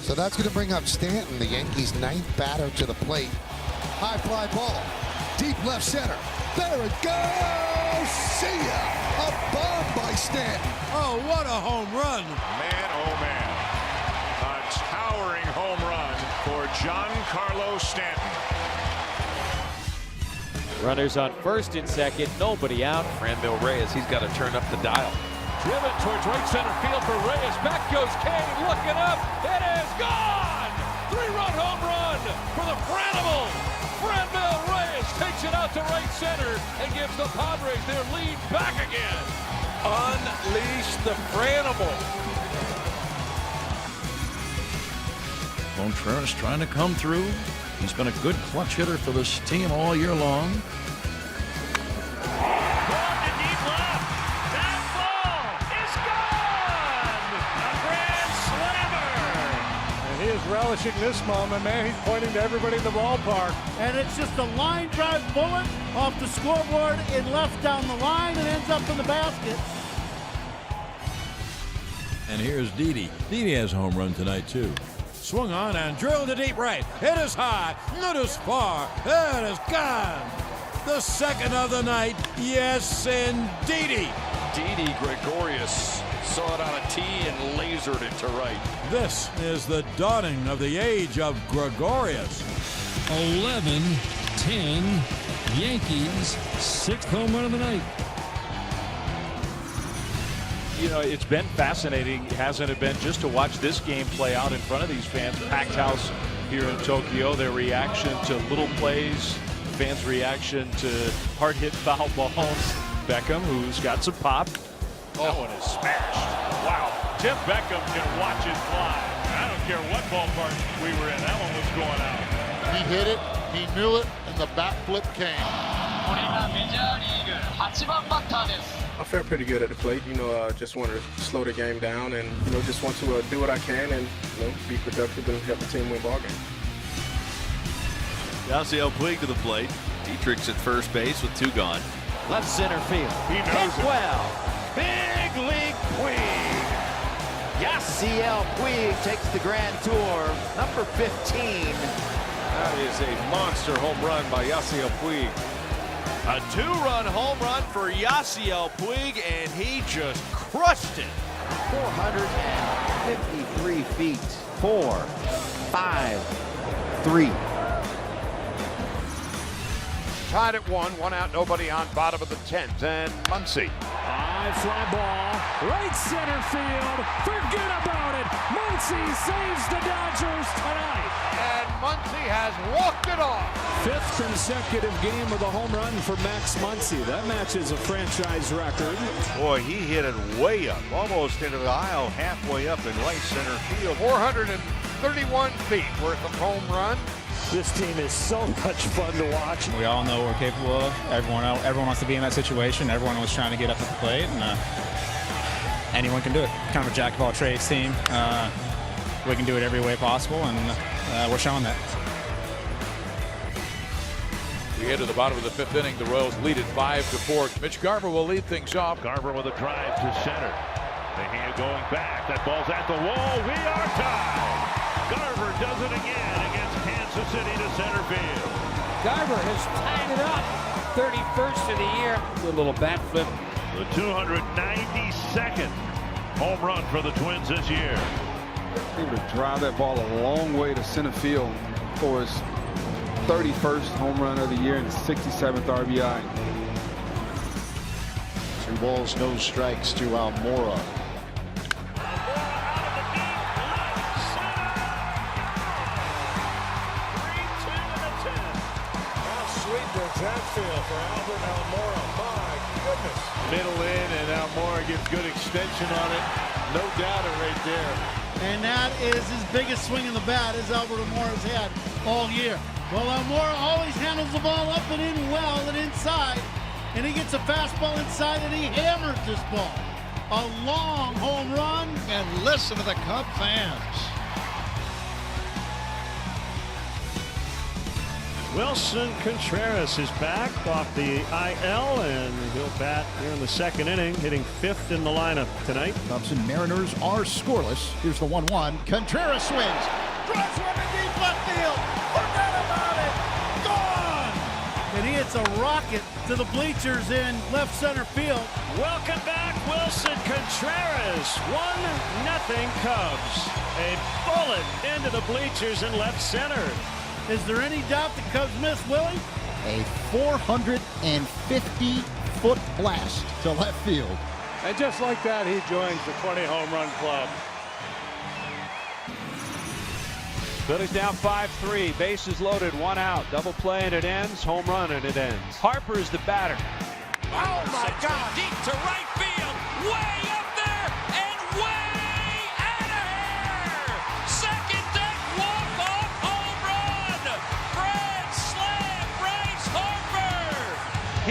So that's going to bring up Stanton, the Yankees' 9th batter to the plate. High fly ball, deep left center. There it goes! See ya! A bomb by Stanton. Oh, what a home run! Man, oh man. A towering home run for Giancarlo Stanton. Runners on first and second, nobody out. Franmil Reyes, he's got to turn up the dial. Driven towards right center field for Reyes. Back goes Kane, looking up. It is gone! 3-run home run for the Franimal. Franmil Reyes takes it out to right center and gives the Padres their lead back again. Unleash the Franimal. Contreras trying to come through. He's been a good clutch hitter for this team all year long. Relishing this moment, man. He's pointing to everybody in the ballpark. And it's just a line drive bullet off the scoreboard and left down the line and ends up in the basket. And here's Didi. Didi has a home run tonight, too. Swung on and drilled to deep right. It is high. It is far. It is gone. The second of the night. Yes, indeedy. Didi Gregorius saw it on a tee and lasered it to right. This is the dawning of the age of Gregorius. 11-10 Yankees, 6th home run of the night. You know, it's been fascinating, hasn't it been, just to watch this game play out in front of these fans. Packed house here in Tokyo, their reaction to little plays, fans' reaction to hard-hit foul balls. Beckham, who's got some pop. That one is smashed. Wow. Tim Beckham can watch it fly. I don't care what ballpark we were in. That one was going out. He hit it, he knew it, and the bat flip came. I felt pretty good at the plate. Just want to slow the game down and, just want to do what I can and, be productive and help the team win ball games. Yasiel Puig to the plate. Dietrich's at first base with 2 gone. Left center field. He knows it. Well. Big League Puig. Yasiel Puig takes the grand tour. Number 15. That is a monster home run by Yasiel Puig. A 2-run home run for Yasiel Puig, and he just crushed it. 453 feet. 4, 5, 3. Tied at 1 out, nobody on, bottom of the 10th, and Muncy. High fly ball, right center field. Forget about it. Muncy saves the Dodgers tonight. And Muncy has walked it off. 5th consecutive game of the home run for Max Muncy. That matches a franchise record. Boy, he hit it way up, almost into the aisle, halfway up in right center field. 431 feet worth of home run. This team is so much fun to watch. We all know what we're capable of. Everyone wants to be in that situation. Everyone was trying to get up at the plate, and anyone can do it. Kind of a jack of all trades team. We can do it every way possible, and we're showing that. We head to the bottom of the 5th inning. The Royals lead it 5-4. Mitch Garver will lead things off. Garver with a drive to center. The hand going back. That ball's at the wall. We are tied. Garver does it again against Kansas City to center field. Garver has tied it up. 31st of the year. Good little bat flip. The 292nd home run for the Twins this year. Able to drive that ball a long way to center field for his 31st home run of the year and 67th RBI. 2 balls, no strikes to Almora. Outfield for Albert Almora. My goodness. Middle in, and Almora gets good extension on it. No doubter right there. And that is his biggest swing in the bat, as Albert Almora's had all year. Well, Almora always handles the ball up and in well and inside. And he gets a fastball inside and he hammers this ball. A long home run. And listen to the Cub fans. Wilson Contreras is back off the IL, and he'll bat here in the second inning, hitting 5th in the lineup tonight. Cubs and Mariners are scoreless. Here's the 1-1. Contreras swings. Drives one to deep left field. Forget about it. Gone! And he hits a rocket to the bleachers in left center field. Welcome back, Wilson Contreras. 1-0 Cubs. A bullet into the bleachers in left center. Is there any doubt the Cubs missed, Willie? A 450-foot blast to left field. And just like that, he joins the 20 home run club. Phillies down 5-3. Bases loaded, 1 out. Double play and it ends. Home run and it ends. Harper is the batter. Oh my God! Deep to right field, way up there and way out of here. Second deck walk-off home run. Grand slam, Bryce Harper.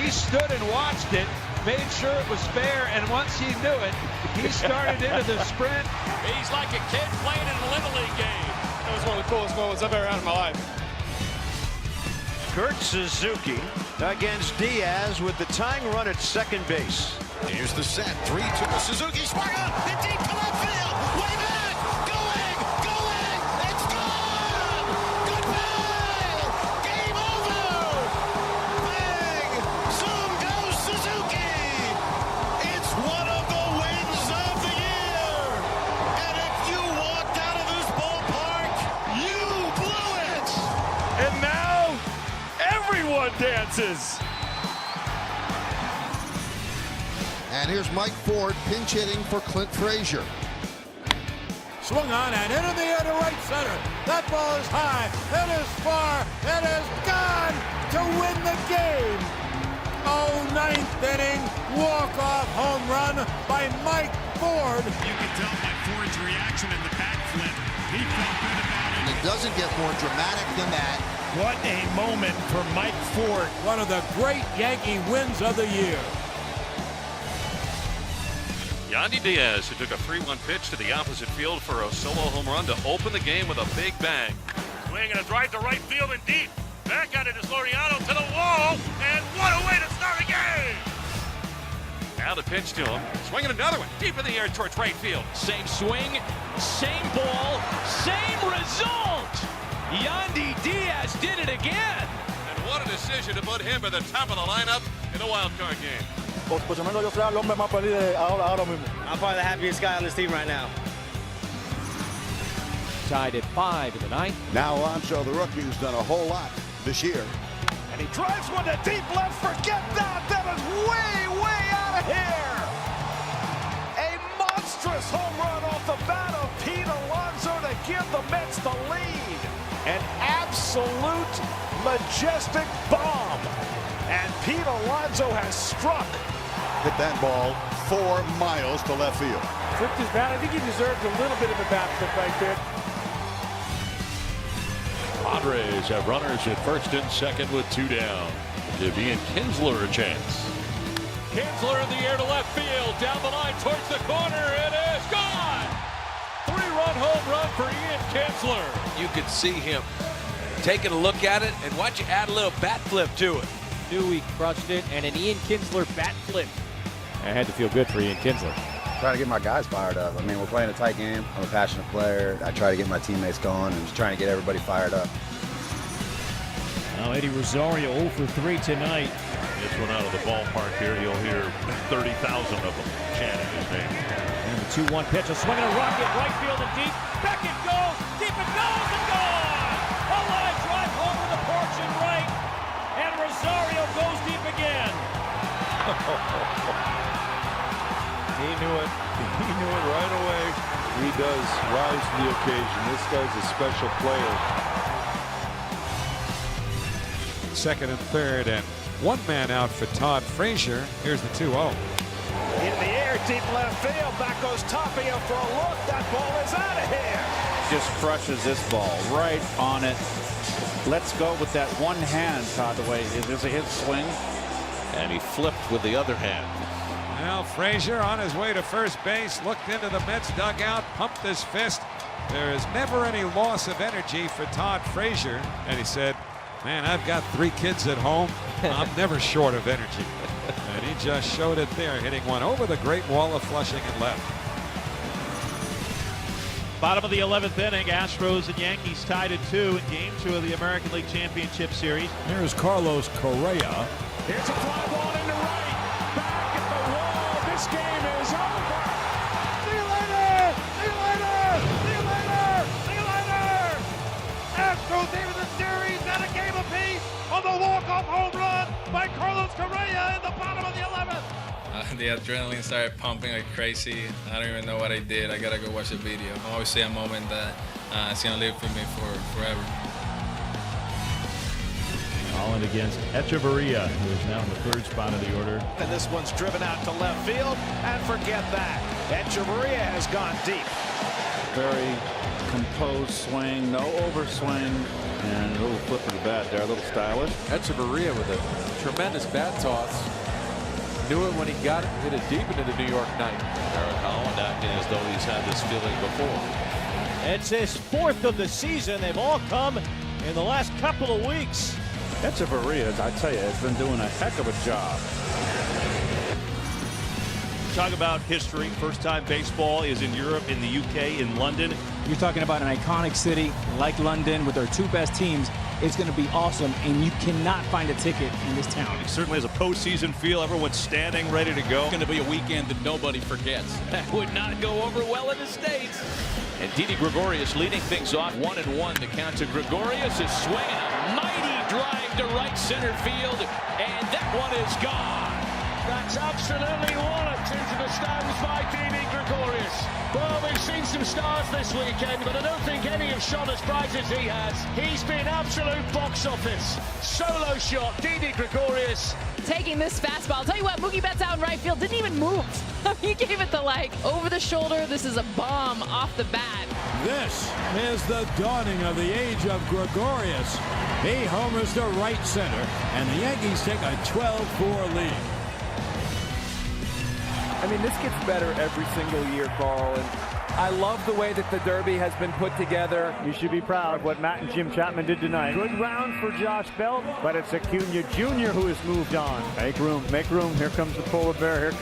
He stood and watched it, made sure it was fair, and once he knew it, he started into the sprint. He's like a kid playing in a Little League game. That was one of the coolest moments I've ever had in my life. Kurt Suzuki against Diaz with the tying run at second base. Here's the set. 3-2. Suzuki swung on. And deep to left field. Way back. Going. It's gone. Goodbye. Game over. Bang. Zoom goes Suzuki. It's one of the wins of the year. And if you walked out of this ballpark, you blew it. And now everyone dances. And here's Mike Ford pinch hitting for Clint Frazier. Swung on and into the air to right center. That ball is high. It is far. It is gone to win the game. Oh, 9th inning walk-off home run by Mike Ford. You can tell by Ford's reaction in the backflip. He felt good about it. And it doesn't get more dramatic than that. What a moment for Mike Ford. One of the great Yankee wins of the year. Yandy Diaz, who took a 3-1 pitch to the opposite field for a solo home run to open the game with a big bang. Swing and a drive to right field and deep. Back at it is Laureano to the wall, and what a way to start a game! Now the pitch to him, swinging another one deep in the air towards right field. Same swing, same ball, same result. Yandy Diaz did it again. And what a decision to put him at the top of the lineup in a wild card game. I'm probably the happiest guy on this team right now. Tied at 5 in the 9th. Now Alonso, the rookie, who's done a whole lot this year. And he drives one to deep left. Forget that. That is way out of here. A monstrous home run off the bat of Pete Alonso to give the Mets the lead. An absolute majestic bomb. And Pete Alonso has struck. Hit that ball 4 miles to left field. Flipped his bat. I think he deserved a little bit of a bat flip right there. Padres have runners at first and second with 2 down. Give Ian Kinsler a chance. Kinsler in the air to left field, down the line towards the corner. It is gone. 3-run home run for Ian Kinsler. You could see him taking a look at it, and watch you add a little bat flip to it. Knew he crushed it, and an Ian Kinsler bat flip. I had to feel good for Ian Kinsler. Try to get my guys fired up. I mean, we're playing a tight game. I'm a passionate player. I try to get my teammates going and just trying to get everybody fired up. Now Eddie Rosario 0 for 3 tonight. This one out of the ballpark here, you'll hear 30,000 of them chanting his name. And the 2-1 pitch, a swing and a rocket, right field and deep. Back it goes, deep it goes and gone! A line drive home with the porch and right. And Rosario goes deep again. He knew it. He knew it right away. He does rise to the occasion. This guy's a special player. Second and third, and 1 man out for Todd Frazier. Here's the 2-0. In the air, deep left field. Back goes Tapia for a look. That ball is out of here. Just crushes this ball right on it. Let's go with that one hand, Todd, the way it is a his swing. And he flipped with the other hand. Now Frazier on his way to first base, looked into the Mets dugout, pumped his fist. There is never any loss of energy for Todd Frazier. And he said, Man, I've got 3 kids at home. I'm never short of energy. And he just showed it there, hitting one over the Great Wall of Flushing and left. Bottom of the 11th inning, Astros and Yankees tied at 2 in Game 2 of the American League Championship Series. Here's Carlos Correa. Here's a fly ball into right. Back at the wall. This game is over. See you later. See you later. See you later. See you later. Astros even the series at a game apiece on the walk-off home run by Carlos Correa in the bottom of the 11th. The adrenaline started pumping like crazy. I don't even know what I did. I gotta go watch the video. Obviously a moment that it's gonna live with me forever. Holland against Echeverria, who is now in the 3rd spot of the order. And this one's driven out to left field, and forget that. Echeverria has gone deep. Very composed swing, no overswing, and a little flip of the bat there, a little stylish. Echeverria with a tremendous bat toss. Knew it when he got it, hit it deep into the New York night. Eric Holland acting as though he's had this feeling before. It's his 4th of the season. They've all come in the last couple of weeks. Echeverria, I tell you, has been doing a heck of a job. Talk about history. First time baseball is in Europe, in the UK, in London. You're talking about an iconic city like London with their 2 best teams. It's going to be awesome, and you cannot find a ticket in this town. It certainly has a postseason feel. Everyone's standing, ready to go. It's going to be a weekend that nobody forgets. That would not go over well in the States. And Didi Gregorius leading things off 1-1. The count to Gregorius is swinging a mighty drive to right center field, and that one is gone. That's absolutely walloped into the stands by Didi Gregorius. Well, we've seen some stars this weekend, but I don't think any have shone as bright as he has. He's been absolute box office. Solo shot, Didi Gregorius. Taking this fastball. I'll tell you what, Mookie Betts out in right field didn't even move. He gave it the over the shoulder. This is a bomb off the bat. This is the dawning of the age of Gregorius. He homers to right center, and the Yankees take a 12-4 lead. I mean, this gets better every single year, Carl, and I love the way that the Derby has been put together. You should be proud of what Matt and Jim Chapman did tonight. Good round for Josh Bell, but it's Acuna Jr. who has moved on. Make room, make room. Here comes the polar bear.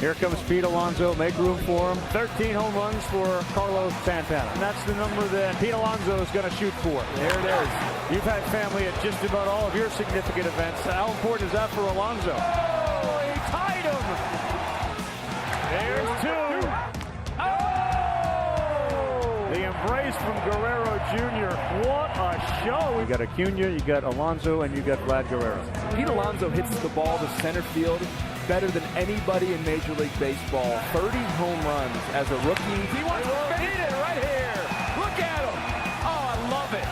Here comes Pete Alonso. Make room for him. 13 home runs for Carlos Santana. And that's the number that Pete Alonso is going to shoot for. There it is. You've had family at just about all of your significant events. How important is that for Alonso? Oh, he tied him. There's 2. Oh! The embrace from Guerrero Jr. What a show. You got Acuna, you got Alonso, and you got Vlad Guerrero. Pete Alonso hits the ball to center field better than anybody in Major League Baseball. 30 home runs as a rookie. He wants to beat it right here. Look at him. Oh, I love it.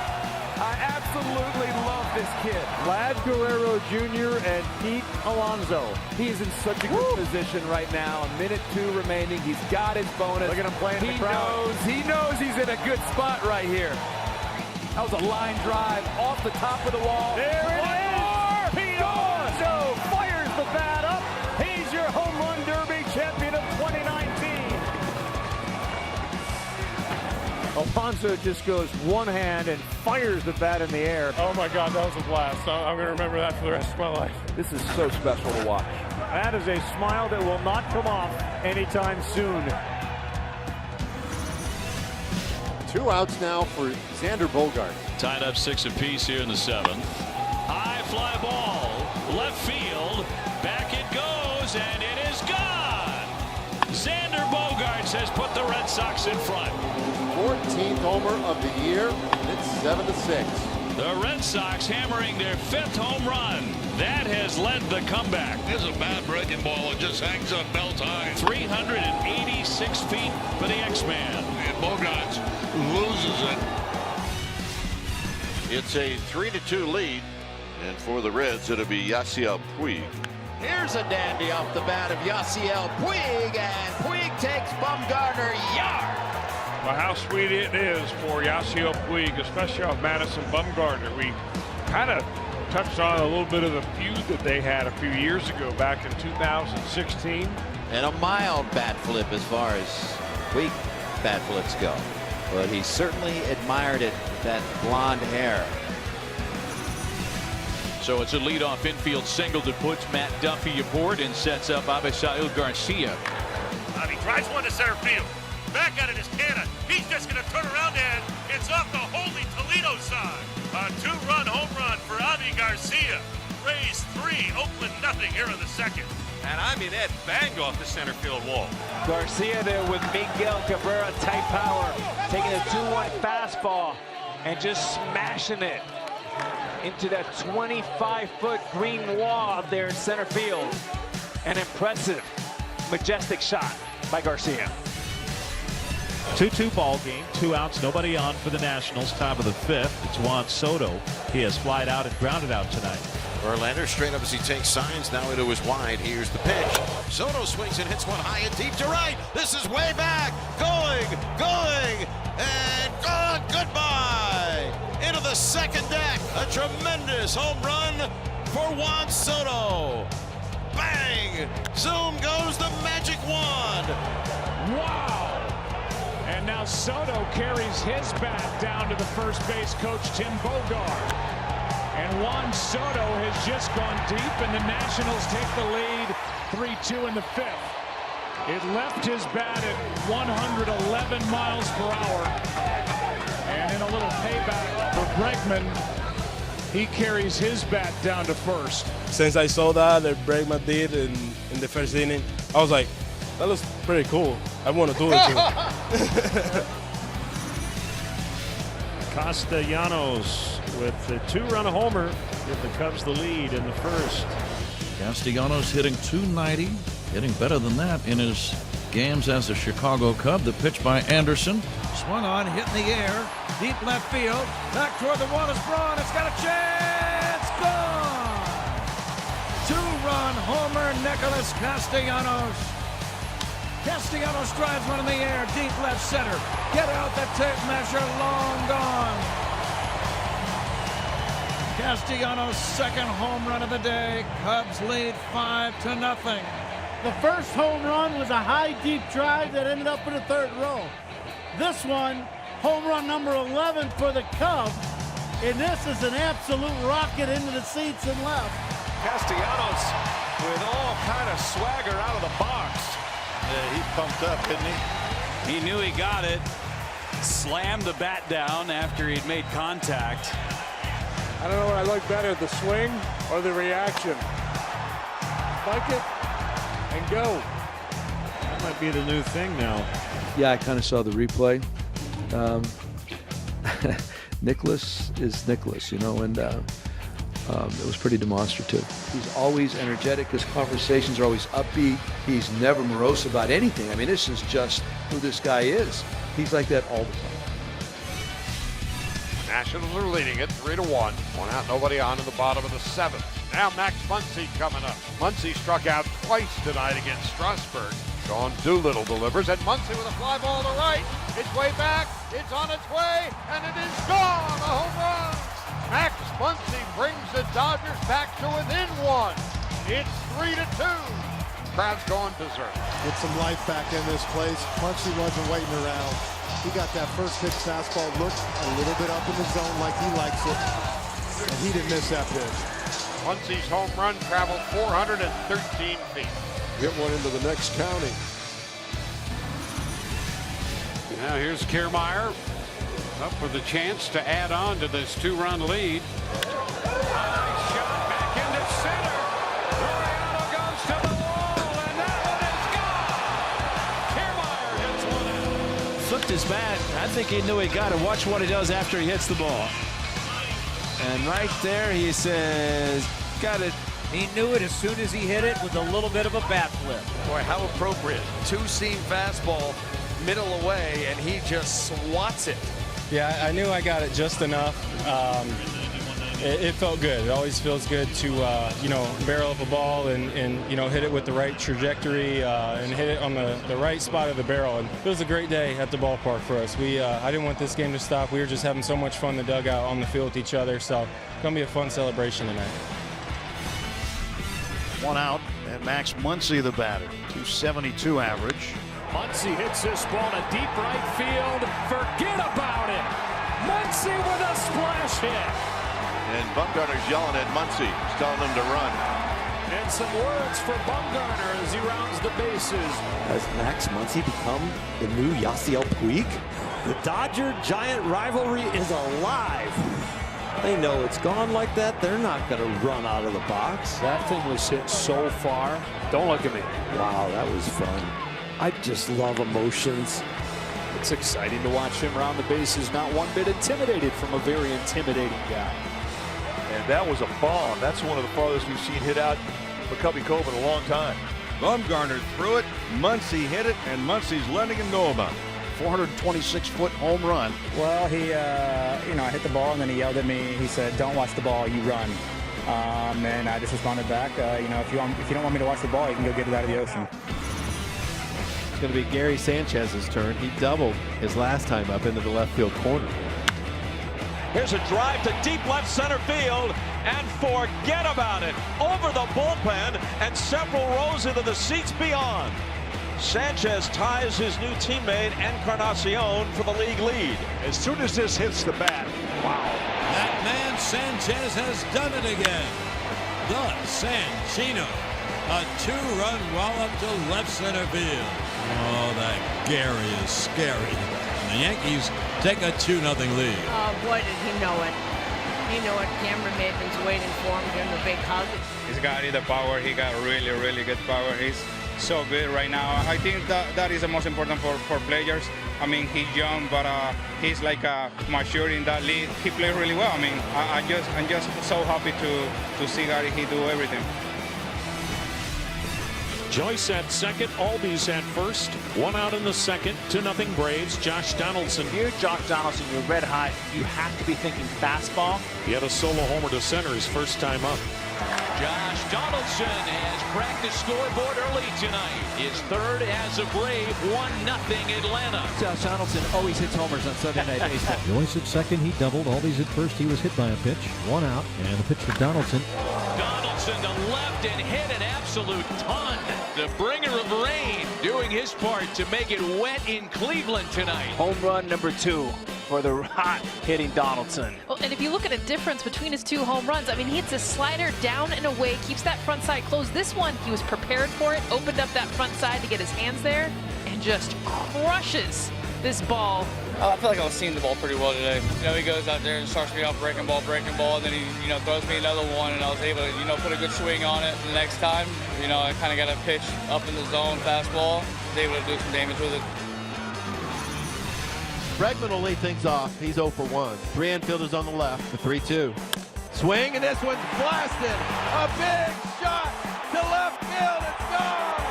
I absolutely love this kid. Vlad Guerrero Jr. and Pete Alonso. He is in such a good position right now. A minute 2 remaining. He's got his bonus. Look at him playing in the crowd. He knows he's in a good spot right here. That was a line drive off the top of the wall. There it is. Pete Alonso fires the bat up. He's your home run derby champion of 2019. Alonso just goes one hand and fires the bat in the air. Oh my God, that was a blast. I'm going to remember that for the rest of my life. This is so special to watch. That is a smile that will not come off anytime soon. 2 outs now for Xander Bogart. Tied up 6 apiece here in the 7th. High fly ball, left field, back it goes, and it is gone. Xander Bogaerts has put the Red Sox in front. 14th homer of the year, and it's 7-6. The Red Sox hammering their 5th home run. That has led the comeback. This is a bad breaking ball. It just hangs up belt high. 386 feet for the X-Man. And Bogaerts loses it. It's a 3-2 lead, and for the Reds, it'll be Yasiel Puig. Here's a dandy off the bat of Yasiel Puig, and Puig takes Bumgarner yard. Well, how sweet it is for Yasiel Puig, especially off Madison Bumgarner. We kind of touched on a little bit of the feud that they had a few years ago back in 2016. And a mild bat flip as far as Puig bat flips go. But he certainly admired it, that blonde hair. So it's a leadoff infield single that puts Matt Duffy aboard and sets up Abisail Garcia. He drives one to center field. Back at it is Canna. He's just going to turn around and it's off the Holy Toledo side. A 2-run home run for Avi Garcia. Rays 3, Oakland nothing here in the second. And I mean, that banged off the center field wall. Garcia there with Miguel Cabrera, tight power, taking a 2-1 fastball and just smashing it into that 25-foot green wall up there in center field. An impressive, majestic shot by Garcia. 2-2 ball game, 2 outs, nobody on for the Nationals. Top of the 5th. It's Juan Soto. He has flied out and grounded out tonight. Verlander straight up as he takes signs. Now into his wide. Here's the pitch. Soto swings and hits one high and deep to right. This is way back. Going, and gone. Goodbye. Into the second deck. A tremendous home run for Juan Soto. Bang! Zoom goes the magic wand. Wow! And now Soto carries his bat down to the first base coach, Tim Bogart. And Juan Soto has just gone deep, and the Nationals take the lead 3-2 in the 5th. It left his bat at 111 miles per hour. And in a little payback for Bregman, he carries his bat down to first. Since I saw that Bregman did in the first inning, I was like, that looks pretty cool. I want to do it too. Castellanos with the 2-run homer give the Cubs the lead in the first. Castellanos hitting .290, hitting better than that in his games as a Chicago Cub. The pitch by Anderson. Swung on, hit in the air, deep left field, back toward the wall is Braun. It's got a chance, gone! 2-run homer, Nicholas Castellanos. Castellanos drives one in the air, deep left center. Get out the tape measure, long gone. Castellanos' second home run of the day. Cubs lead 5-0. The first home run was a high, deep drive that ended up in the third row. This one, home run number 11 for the Cubs. And this is an absolute rocket into the seats and left. Castellanos with all kind of swagger out of the box. Yeah, he pumped up, didn't he? He knew he got it. Slammed the bat down after he'd made contact. I don't know what I like better, the swing or the reaction. Like it and go. That might be the new thing now. Yeah, I kind of saw the replay. Nicholas is Nicholas, you know, and it was pretty demonstrative. He's always energetic. His conversations are always upbeat. He's never morose about anything. I mean, this is just who this guy is. He's like that all the time. Nationals are leading it 3-1. 1 out, nobody on in the bottom of the 7th. Now Max Muncy coming up. Muncy struck out twice tonight against Strasburg. Sean Doolittle delivers, and Muncy with a fly ball to right. It's way back, it's on its way, and it is gone. A home run. Max Muncy brings the Dodgers back to within 1. It's 3-2. Crowd's going berserk. Get some life back in this place. Muncy wasn't waiting around. He got that first pitch fastball, looked a little bit up in the zone like he likes it, and he didn't miss that pitch. Muncy's home run traveled 413 feet. Get one into the next county. Now here's Kiermaier up for the chance to add on to this 2-run lead. High shot back into center. Laureano goes to the wall, and that one is gone. Kiermaier gets one out. Flipped his bat. I think he knew he got it. Watch what he does after he hits the ball. And right there he says, got it. He knew it as soon as he hit it with a little bit of a bat flip. Boy, how appropriate. 2-seam fastball, middle away, and he just swats it. Yeah, I knew I got it just enough. It felt good. It always feels good to, barrel up a ball and hit it with the right trajectory and hit it on the right spot of the barrel. And it was a great day at the ballpark for us. I didn't want this game to stop. We were just having so much fun in the dugout, on the field with each other. So it's going to be a fun celebration tonight. 1 out, and Max Muncy the batter. .272 average. Muncy hits this ball to deep right field. Forget about it. Muncy with a splash hit. And Bumgarner's yelling at Muncy. He's telling him to run. And some words for Bumgarner as he rounds the bases. Has Max Muncy become the new Yasiel Puig? The Dodger-Giant rivalry is alive. They know it's gone like that. They're not going to run out of the box. That thing was hit so far. Don't look at me. Wow, that was fun. I just love emotions. It's exciting to watch him round the bases, not one bit intimidated from a very intimidating guy. And that was a bomb. That's one of the farthest we've seen hit out for Cubby Cove in a long time. Bumgarner threw it, Muncy hit it, and Muncy's letting him know about it. 426-foot home run. Well, he, I hit the ball, and then he yelled at me. He said, "Don't watch the ball, you run." And I just responded back, if you don't want me to watch the ball, you can go get it out of the ocean. It's going to be Gary Sanchez's turn. He doubled his last time up into the left field corner. Here's a drive to deep left center field, and forget about it. Over the bullpen and several rows into the seats beyond. Sanchez ties his new teammate Encarnacion for the league lead. As soon as this hits the bat, wow. That man Sanchez has done it again. The Sanchino. A two-run wallop to left center field. Oh, that Gary is scary. And the Yankees take a 2-0 lead. Oh, boy, did he know it. He knew it. Cameron Maidman's waiting for him, giving him a big hug. He's got the power. He got really, really good power. He's so good right now. I think that is the most important for players. I mean, he's young, but he's like mature in that league. He plays really well. I mean, I'm just so happy to see Gary. He do everything. Joyce at second, Albies at first. 1 out in the second, 2-0 Braves. Josh Donaldson. You're Josh Donaldson, you're red hot. You have to be thinking fastball. He had a solo homer to center his first time up. Josh Donaldson has cracked the scoreboard early tonight. His third as a Brave, 1-0 Atlanta. Josh Donaldson always hits homers on Sunday Night Baseball. Joyce at second, he doubled. Albies at first, he was hit by a pitch. 1 out, and a pitch to Donaldson. Donaldson to left and hit an absolute ton. The bringer of rain doing his part to make it wet in Cleveland tonight. Home run number 2 for the hot hitting Donaldson. Well, and if you look at a difference between his 2 home runs, I mean, he hits a slider down and away, keeps that front side closed. This one, he was prepared for it, opened up that front side to get his hands there, and just crushes this ball. I feel like I was seeing the ball pretty well today. He goes out there and starts me off breaking ball, and then he, throws me another one, and I was able to, put a good swing on it. The next time, I kind of got a pitch up in the zone, fastball, was able to do some damage with it. Bregman will lead things off. He's 0 for 1. 3 infielders on the left. The 3-2. Swing, and this one's blasted. A big shot to left field. It's gone.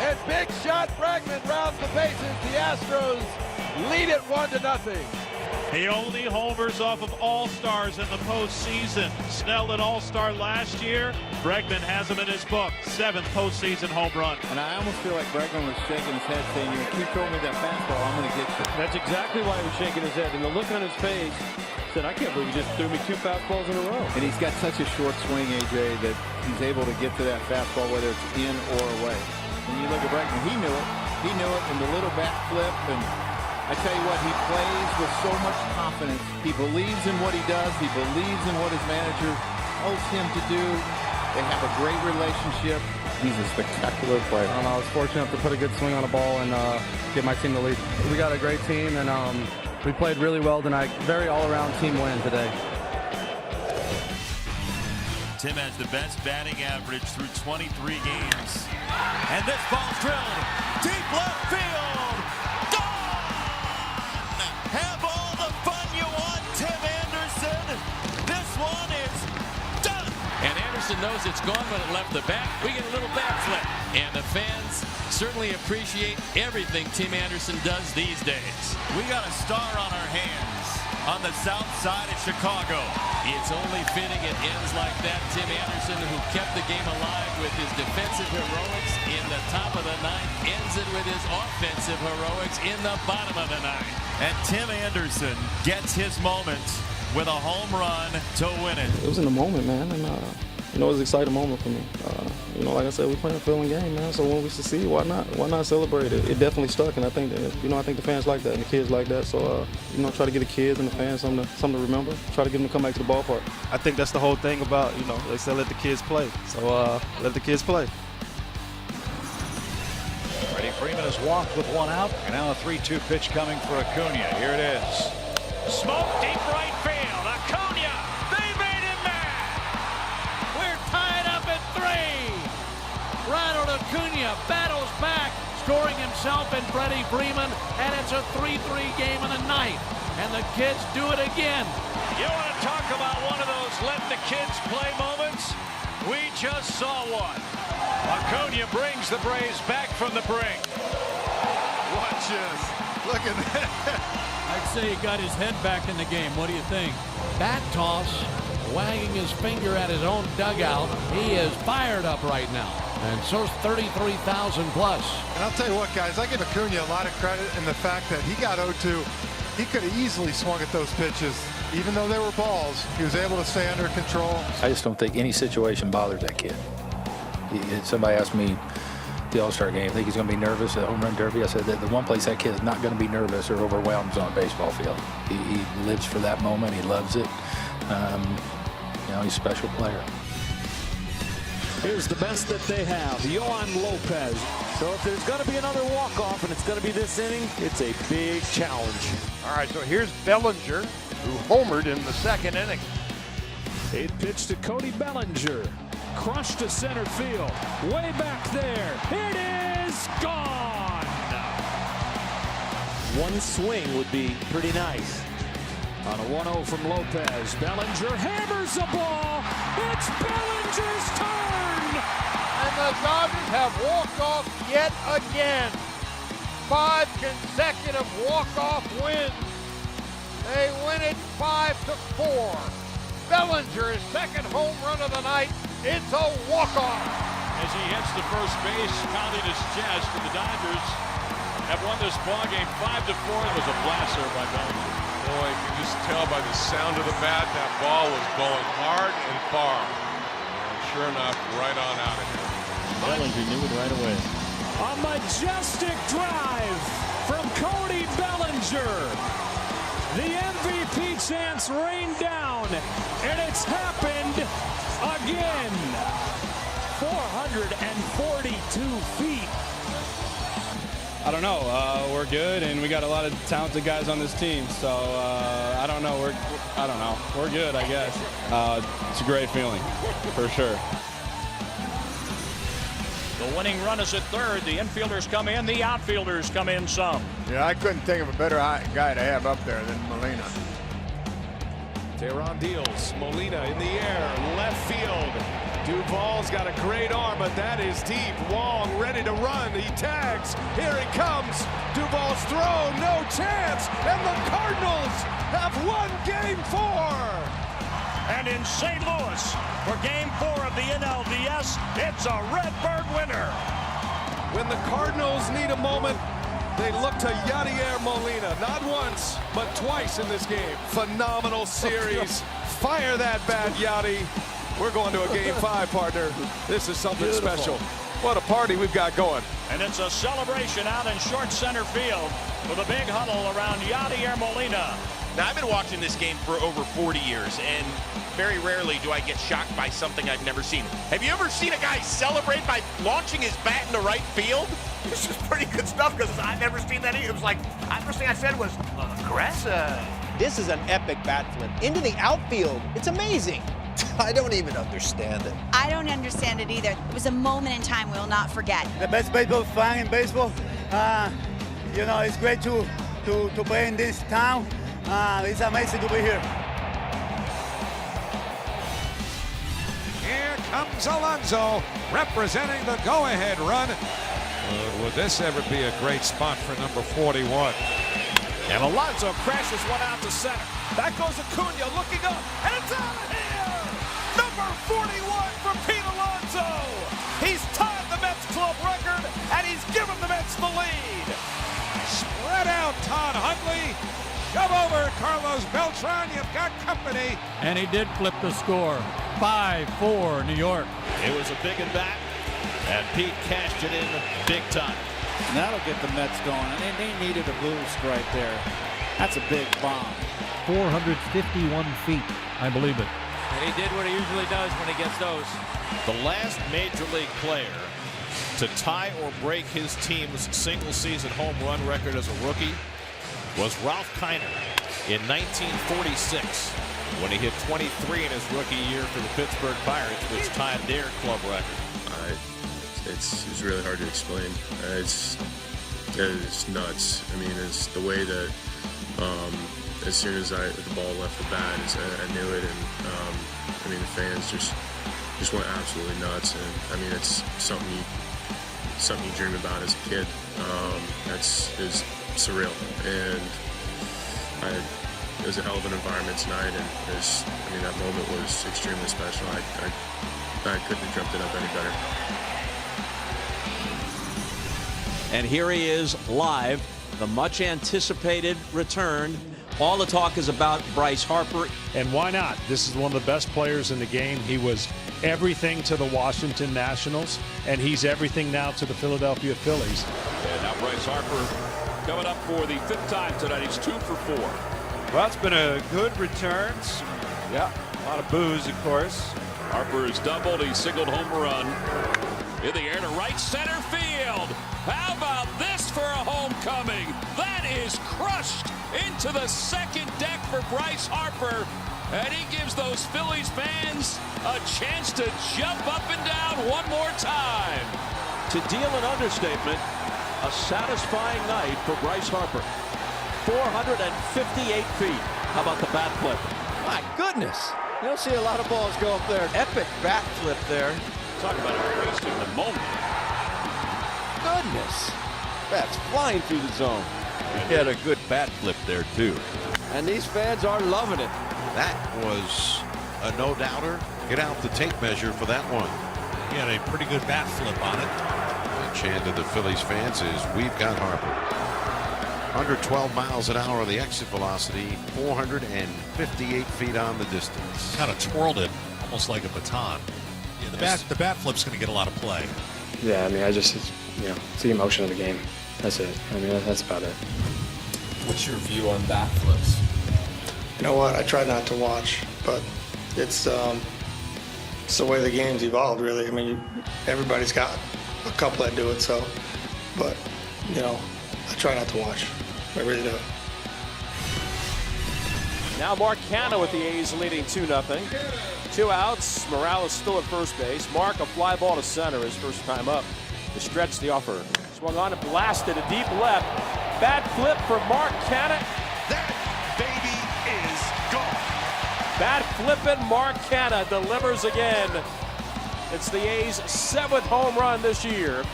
And big shot Bregman rounds the bases. The Astros lead it 1-0. He only homers off of all-stars in the postseason. Snell an all-star last year. Bregman has him in his book. 7th postseason home run. And I almost feel like Bregman was shaking his head saying, "You keep throwing me that fastball, I'm going to get you." That's exactly why he was shaking his head. And the look on his face said, "I can't believe you just threw me 2 fastballs in a row." And he's got such a short swing, AJ, that he's able to get to that fastball whether it's in or away. When you look at Bregman, he knew it. He knew it in the little bat flip, and I tell you what, he plays with so much confidence. He believes in what he does. He believes in what his manager tells him to do. They have a great relationship. He's a spectacular player. I was fortunate enough to put a good swing on the ball and get my team the lead. We got a great team, and we played really well tonight. Very all-around team win today. Tim has the best batting average through 23 games. And this ball's drilled deep left field. Gone! Have all the fun you want, Tim Anderson. This one is done. And Anderson knows it's gone when it left the bat. We get a little bat flip. And the fans certainly appreciate everything Tim Anderson does these days. We got a star on our hands on the south side of Chicago. It's only fitting it ends like that. Tim Anderson, who kept the game alive with his defensive heroics in the top of the 9th, ends it with his offensive heroics in the bottom of the 9th. And Tim Anderson gets his moment with a home run to win it. It was in the moment, man, and you know, it was an exciting moment for me. You know, like I said, we're playing a feeling game, man. So when we succeed, why not? Why not celebrate it? It definitely stuck, and I think that, you know, I think the fans like that and the kids like that. So you know, try to give the kids and the fans something to remember. Try to get them to come back to the ballpark. I think that's the whole thing about, you know, they say let the kids play. So let the kids play. Freddie Freeman has walked with one out, and now a 3-2 pitch coming for Acuna. Here it is. Smoke deep right field. Acuna. They made him mad. We're tied up at 3. Ronald Acuna battles back, scoring himself and Freddie Freeman, and it's a 3-3 game in the ninth. And the kids do it again. You want to talk about one of those let the kids play moments? We just saw one. Acuna brings the Braves back from the brink. Watch this. Look at that. I'd say he got his head back in the game. What do you think? Bat toss, wagging his finger at his own dugout. He is fired up right now. And so's 33,000 plus. And I'll tell you what, guys, I give Acuna a lot of credit in the fact that he got 0-2. He could have easily swung at those pitches. Even though they were balls, he was able to stay under control. I just don't think any situation bothers that kid. Somebody asked me the All-Star game, think he's going to be nervous at home run derby? I said that the one place that kid is not going to be nervous or overwhelmed is on a baseball field. He lives for that moment. He loves it. You know, he's a special player. Here's the best that they have, Yohan Lopez. So if there's going to be another walk-off and it's going to be this inning, it's a big challenge. All right, so here's Bellinger, who homered in the second inning. A pitch to Cody Bellinger. Crushed to center field. Way back there. It is gone. One swing would be pretty nice. On a 1-0 from Lopez. Bellinger hammers the ball. It's Bellinger's turn. And the Dodgers have walked off yet again. 5 consecutive walk-off wins. They win it 5-4. Bellinger, his second home run of the night. It's a walk-off. As he hits the first base, pounding his chest, and the Dodgers have won this ballgame 5-4. It was a blast there by Bellinger. Boy, you can just tell by the sound of the bat that ball was going hard and far. And sure enough, right on out of here. Bellinger knew it right away. A majestic drive from Cody Bellinger. The MVP chants rain down, and it's happened again. 442 feet. I don't know. We're good, and we got a lot of talented guys on this team. So I don't know. I don't know. We're good, I guess. It's a great feeling, for sure. The winning run is at third. The infielders come in. The outfielders come in some. Yeah, I couldn't think of a better guy to have up there than Molina. Tehran deals. Molina in the air, left field. Duvall's got a great arm, but that is deep. Wong ready to run. He tags. Here it comes. Duvall's throw, no chance. And the Cardinals have won Game 4. And in St. Louis, for Game 4 of the NLDS, it's a Redbird winner. When the Cardinals need a moment, they look to Yadier Molina. Not once, but twice in this game. Phenomenal series. Fire that bat, Yadi. We're going to a Game 5, partner. This is something special. What a party we've got going. And it's a celebration out in short center field with a big huddle around Yadier Molina. Now, I've been watching this game for over 40 years, and very rarely do I get shocked by something I've never seen. Have you ever seen a guy celebrate by launching his bat into right field? This is pretty good stuff, because I've never seen that either. It was like, the first thing I said was, aggressive. This is an epic bat flip. Into the outfield. It's amazing. I don't even understand it. I don't understand it either. It was a moment in time we will not forget. The best baseball fan in baseball. You know, it's great to play in this town. It's amazing to be here. Here comes Alonso representing the go-ahead run. Would this ever be a great spot for number 41? And Alonso crashes one out to center. Back goes Acuna looking up, and it's out of here! Number 41 for Pete Alonso! He's tied the Mets club record, and he's given the Mets the lead. Spread out Todd Hundley. Shove over, Carlos Beltran. You've got company. And he did flip the score. 5-4 New York. It was a big at bat, and Pete cashed it in big time. And that'll get the Mets going. And they needed a boost right there. That's a big bomb. 451 feet, I believe it. And he did what he usually does when he gets those. The last major league player to tie or break his team's single-season home run record as a rookie was Ralph Kiner in 1946 when he hit 23 in his rookie year for the Pittsburgh Pirates, which tied their club record. It's really hard to explain. It's nuts. I mean, it's the way that as soon as the ball left the bat, I knew it, and I mean, the fans just went absolutely nuts. And I mean, it's something you dream about as a kid. Is surreal, and it was a hell of an environment tonight, and that moment was extremely special. I couldn't have dreamt it up any better. And here he is live, the much anticipated return. All the talk is about Bryce Harper. And why not? This is one of the best players in the game. He was everything to the Washington Nationals, and he's everything now to the Philadelphia Phillies. And now Bryce Harper coming up for the 5th time tonight. He's 2 for 4. Well, it's been a good return. Yeah, a lot of boos, of course. Harper has doubled. He singled home run. In the air to right center field. How about this for a homecoming? That is crushed into the second deck for Bryce Harper. And he gives those Phillies fans a chance to jump up and down one more time. To deal an understatement, a satisfying night for Bryce Harper. 458 feet. How about the bat flip? My goodness. You don't see a lot of balls go up there. Epic bat flip there. Talk about wasting the moment. Goodness. That's flying through the zone. He had a good bat flip there, too. And these fans are loving it. That was a no-doubter. Get out the tape measure for that one. He had a pretty good bat flip on it. The chant of the Phillies fans is, "We've got Harper." 112 miles an hour on the exit velocity, 458 feet on the distance. Kind of twirled it almost like a baton. Yeah, the bat flip's going to get a lot of play. Yeah, I mean, it's the emotion of the game. That's it. I mean, that's about it. What's your view on bat flips? You know what? I try not to watch, but it's the way the game's evolved, really. I mean, everybody's got a couple that do it, but I try not to watch. I really do. Now Mark Canha with the A's leading 2-0. 2 outs. Morales still at first base. Mark, a fly ball to center his first time up. To stretch the offer. Swung on and blasted a deep left. Bat flip for Mark Canha. That baby is gone. Bat flipping Mark Canha delivers again. It's the A's 7th home run this year.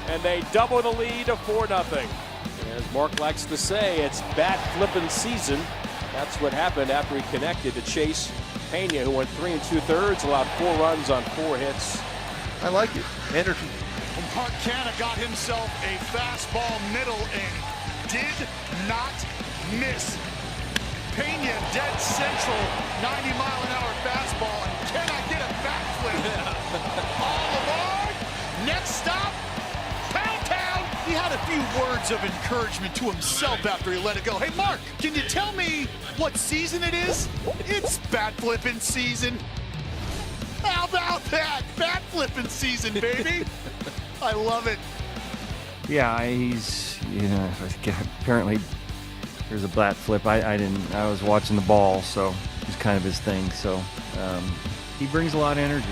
And they double the lead to 4-0. As Mark likes to say, it's bat flipping season. That's what happened after he connected to Chase Pena, who went 3 2/3, allowed 4 runs on 4 hits. I like it. Energy. Mark Canha got himself a fastball middle and did not miss. Pena dead central, 90-mile-an-hour fastball, and can I get a backflip? All aboard! Next stop, Pound Town. He had a few words of encouragement to himself after he let it go. Hey, Mark, can you tell me what season it is? It's bat flipping season. How about that? Bat flipping season, baby. I love it. Yeah, he's, apparently there's a bat flip. I was watching the ball, so it's kind of his thing. So he brings a lot of energy.